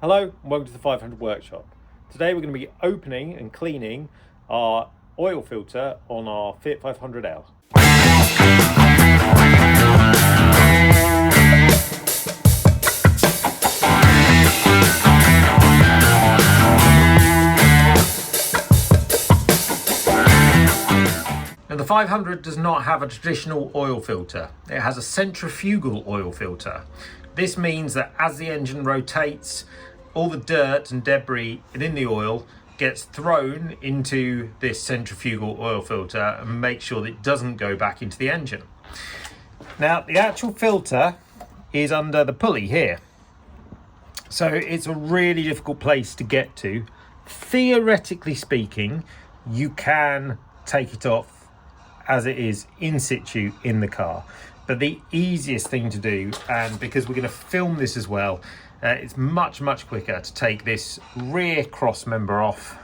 Hello and welcome to the 500 Workshop. Today we're going to be opening and cleaning our oil filter on our Fiat 500L. Now the 500 does not have a traditional oil filter. It has a centrifugal oil filter. This means that as the engine rotates, all the dirt and debris in the oil gets thrown into this centrifugal oil filter and makes sure that it doesn't go back into the engine. Now the actual filter is under the pulley here. So it's a really difficult place to get to. Theoretically speaking, you can take it off as it is in situ in the car. But the easiest thing to do, and because we're going to film this as well, it's much quicker to take this rear cross member off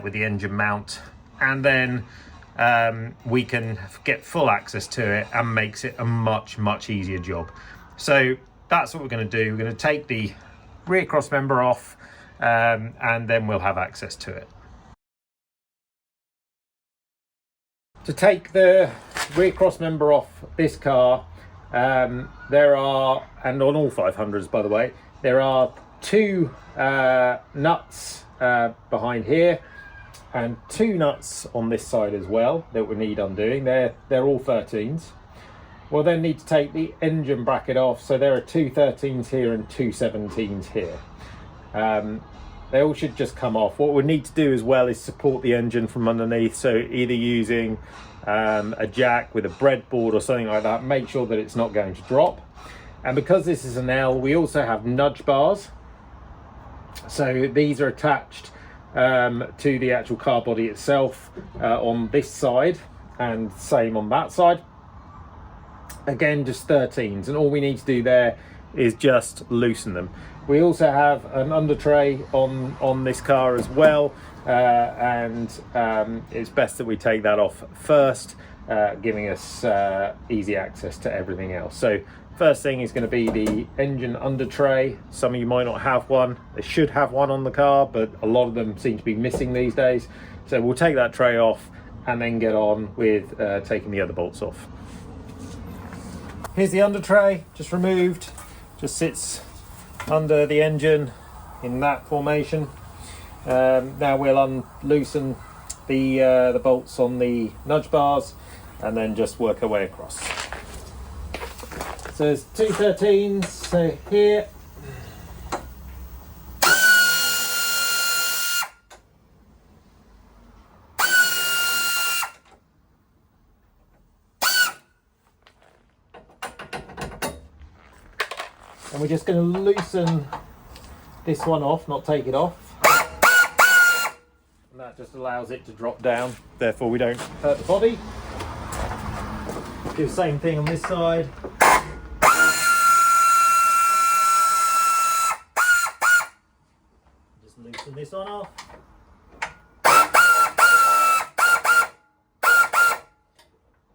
with the engine mount, and then we can get full access to it and makes it a much easier job. So that's what we're going to do. We're going to take the rear cross member off and then we'll have access to it. To take the rear cross member off this car, there are, and on all 500s by the way, there are two nuts behind here and two nuts on this side as well that we need undoing. They're all 13s. We'll then need to take the engine bracket off, so there are two 13s here and two 17s here. They all should just come off. What we need to do as well is support the engine from underneath, so either using a jack with a breadboard or something like that, make sure that it's not going to drop. And because this is an L, we also have nudge bars. So these are attached to the actual car body itself on this side, and same on that side. Again, just 13s, and all we need to do there is just loosen them. We also have an under tray on this car as well, and it's best that we take that off first, giving us easy access to everything else. So first thing is going to be the engine under tray. Some of you might not have one. They should have one on the car, but a lot of them seem to be missing these days. So we'll take that tray off and then get on with taking the other bolts off. Here's the under tray, just removed, just sits under the engine in that formation. Now we'll loosen the bolts on the nudge bars and then just work our way across. So there's two 13s, so here. And we're just going to loosen this one off, not take it off. And that just allows it to drop down, therefore we don't hurt the body. Do the same thing on this side. Just loosen this one off.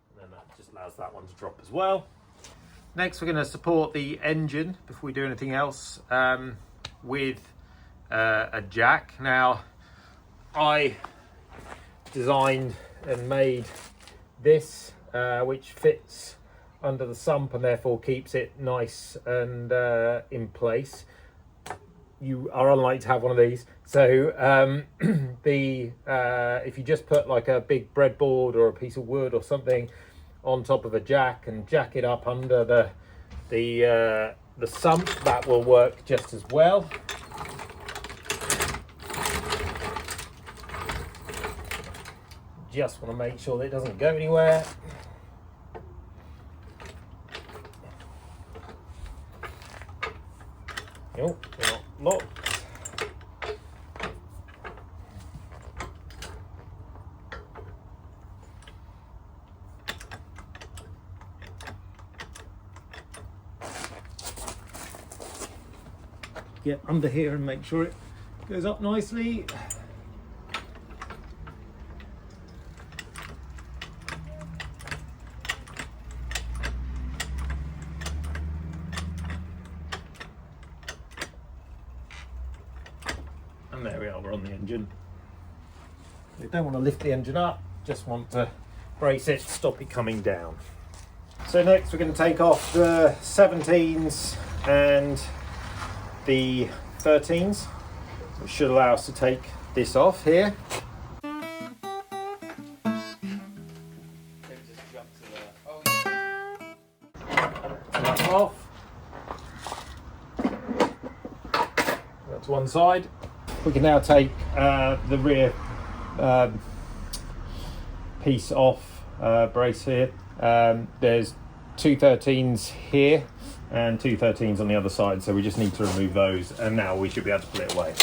And then that just allows that one to drop as well. Next, we're going to support the engine before we do anything else with a jack. Now, I designed and made this, which fits under the sump and therefore keeps it nice and in place. You are unlikely to have one of these. So if you just put like a big breadboard or a piece of wood or something on top of a jack and jack it up under the sump, that will work just as well. Just want to make sure that it doesn't go anywhere. Nope, not locked. Get under here and make sure it goes up nicely. And there we are, we're on the engine. We don't want to lift the engine up, just want to brace it, stop it coming down. So next we're going to take off the 17s and the 13s, which should allow us to take this off here. That's off. That's one side. We can now take the rear piece off, brace here. There's two 13s here and two 13s on the other side, so we just need to remove those, and now we should be able to pull it away.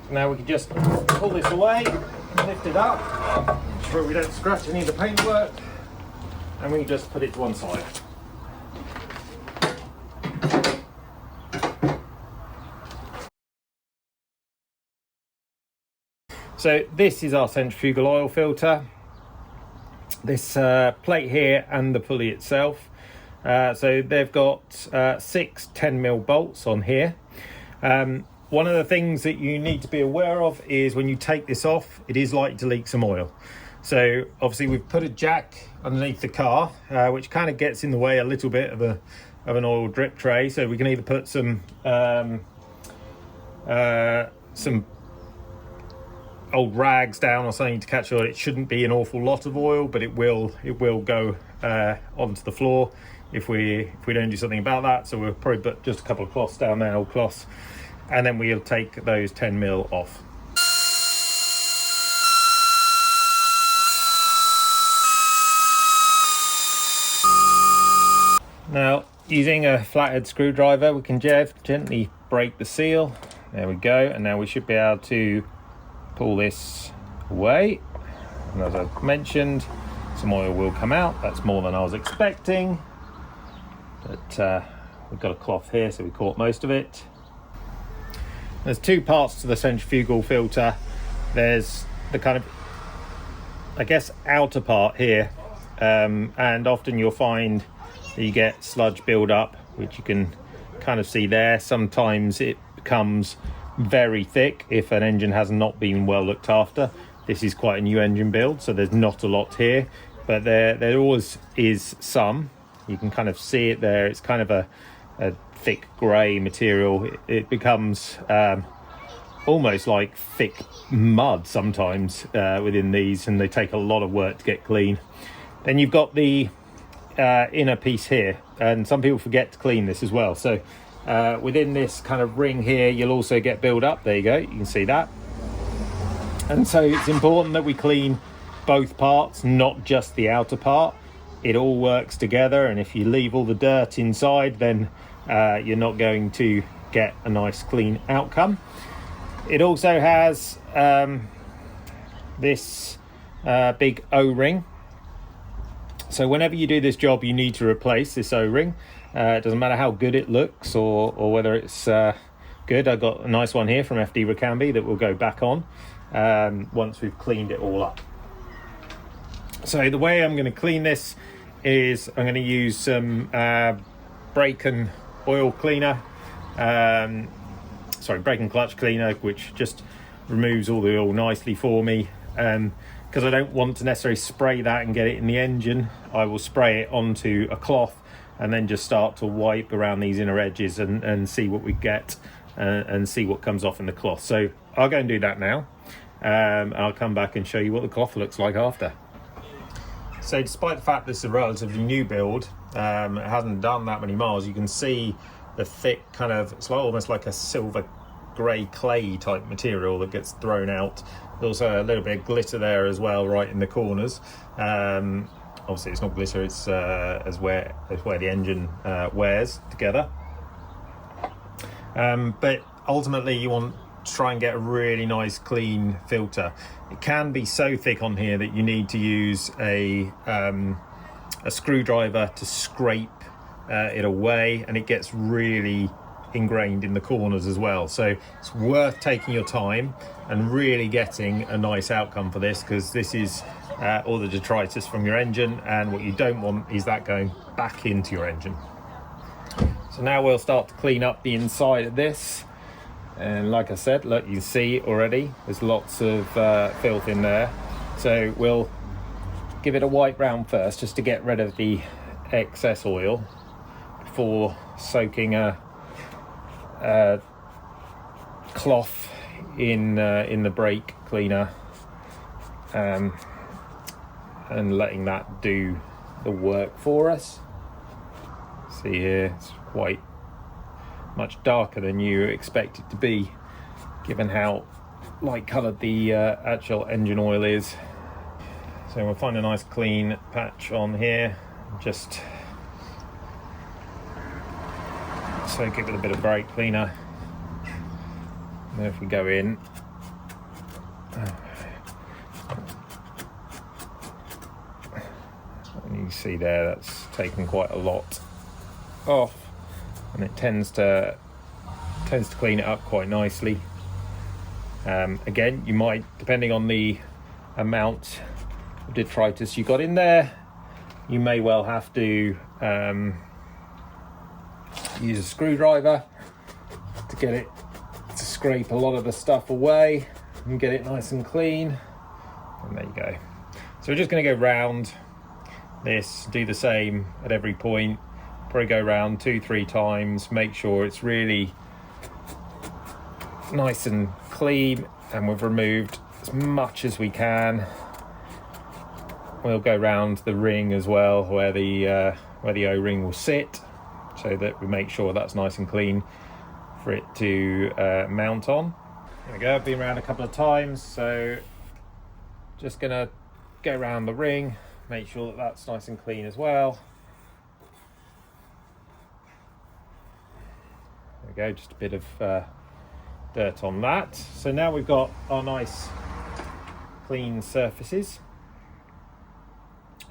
Now we can just pull this away, lift it up, ensure we don't scratch any of the paintwork, and we can just put it to one side. So this is our centrifugal oil filter. This plate here and the pulley itself. So they've got 6 10mm bolts on here. One of the things that you need to be aware of is when you take this off, it is likely to leak some oil. So obviously we've put a jack underneath the car, which kind of gets in the way a little bit of an oil drip tray. So we can either put some old rags down or something to catch oil. It shouldn't be an awful lot of oil, but it will go onto the floor if we don't do something about that. So we'll probably put just a couple of cloths down there, old cloths, and then we'll take those 10mm off. Now, using a flathead screwdriver, we can gently break the seal. There we go, and now we should be able to pull this away. And as I mentioned, some oil will come out. That's more than I was expecting, but we've got a cloth here, so we caught most of it. There's two parts to the centrifugal filter. There's the kind of, I guess, outer part here, and often you'll find that you get sludge build up, which you can kind of see there. Sometimes it becomes very thick if an engine has not been well looked after. This is quite a new engine build, so there's not a lot here, but there always is some. You can kind of see it there. It's kind of a thick grey material. It becomes almost like thick mud sometimes within these, and they take a lot of work to get clean. Then you've got the inner piece here, and some people forget to clean this as well. So within this kind of ring here, you'll also get build up. There you go, you can see that. And so it's important that we clean both parts, not just the outer part. It all works together, and if you leave all the dirt inside, then you're not going to get a nice clean outcome. It also has this big O-ring. So whenever you do this job, you need to replace this O-ring. It doesn't matter how good it looks or whether it's good. I've got a nice one here from FD Reassembly that will go back on once we've cleaned it all up. So the way I'm going to clean this is I'm going to use some brake and oil cleaner, brake and clutch cleaner, which just removes all the oil nicely for me. Because I don't want to necessarily spray that and get it in the engine, I will spray it onto a cloth and then just start to wipe around these inner edges and see what we get and see what comes off in the cloth. So I'll go and do that now. I'll come back and show you what the cloth looks like after. So despite the fact this is a relatively new build, it hasn't done that many miles, you can see the thick kind of, it's almost like a silver grey clay type material that gets thrown out. There's also a little bit of glitter there as well, right in the corners. Obviously it's not glitter, it's where the engine wears together. But ultimately you want to try and get a really nice clean filter. It can be so thick on here that you need to use a screwdriver to scrape it away, and it gets really ingrained in the corners as well. So it's worth taking your time and really getting a nice outcome for this, because this is all the detritus from your engine, and what you don't want is that going back into your engine. So now we'll start to clean up the inside of this. And like I said, look, you can see already there's lots of filth in there. So we'll give it a wipe round first, just to get rid of the excess oil before soaking a cloth in the brake cleaner and letting that do the work for us. See here, it's quite much darker than you expect it to be, given how light coloured the actual engine oil is. So we'll find a nice clean patch on here, just soak it with a bit of brake cleaner. And if we go in, and you see there, that's taken quite a lot off, and it tends to clean it up quite nicely. Again, you might, depending on the amount of detritus you got in there, you may well have to use a screwdriver to get it to scrape a lot of the stuff away and get it nice and clean. And there you go. So we're just going to go round this, do the same at every point. Probably go around 2-3 times, make sure it's really nice and clean, and we've removed as much as we can. We'll go round the ring as well, where the O-ring will sit, so that we make sure that's nice and clean for it to mount on. There we go, I've been around a couple of times, so just gonna go around the ring, make sure that that's nice and clean as well. There we go, just a bit of dirt on that. So now we've got our nice clean surfaces,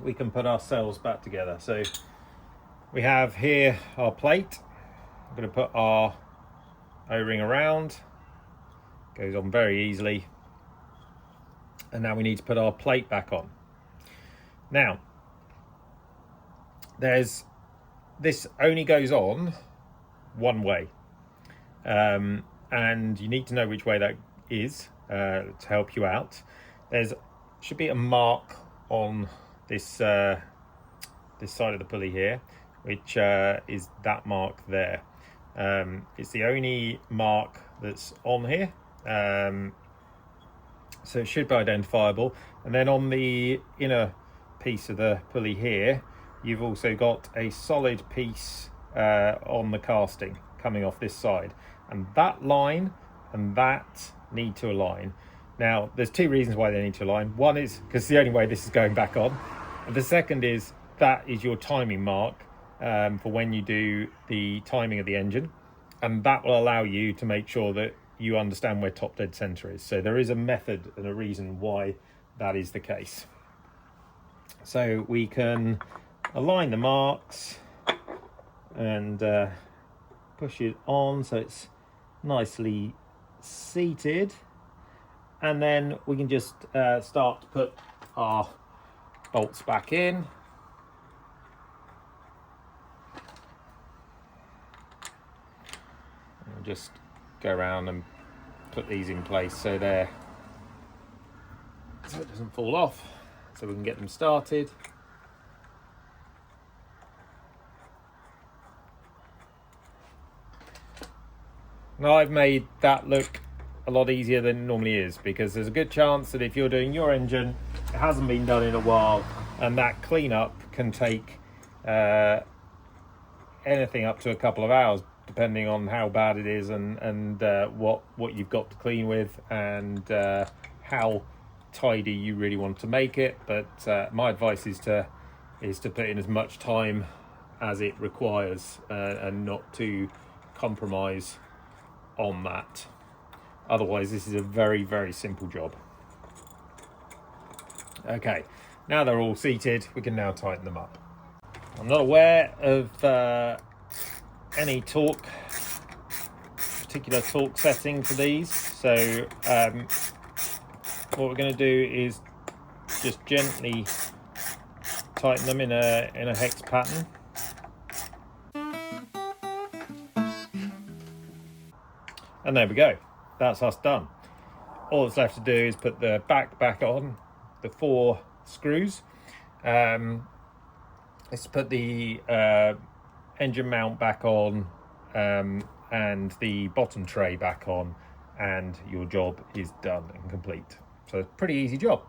we can put our cells back together. So we have here our plate. I'm going to put our O-ring around, goes on very easily, and now we need to put our plate back on. Now this only goes on one way, and you need to know which way that is to help you out. Should be a mark on this side of the pulley here, which is that mark there. It's the only mark that's on here, so it should be identifiable. And then on the inner piece of the pulley here, you've also got a solid piece on the casting coming off this side, and that line and that need to align. Now there's two reasons why they need to align. One is because it's the only way this is going back on, and the second is that is your timing mark for when you do the timing of the engine, and that will allow you to make sure that you understand where top dead center is. So there is a method and a reason why that is the case. So we can align the marks and push it on so it's nicely seated, and then we can just start to put our bolts back in. And just go around and put these in place so it doesn't fall off, so we can get them started. Now I've made that look a lot easier than it normally is, because there's a good chance that if you're doing your engine, it hasn't been done in a while, and that cleanup can take anything up to a couple of hours, depending on how bad it is and what you've got to clean with, and how tidy you really want to make it. But my advice is to put in as much time as it requires, and not to compromise on that. Otherwise, this is a very, very simple job. Okay, now they're all seated, we can now tighten them up. I'm not aware of any torque particular torque setting for these. So what we're going to do is just gently tighten them in a hex pattern. And there we go, that's us done. All that's left to do is put the back on, the 4 screws. Let's put the engine mount back on, and the bottom tray back on, and your job is done and complete. So it's a pretty easy job.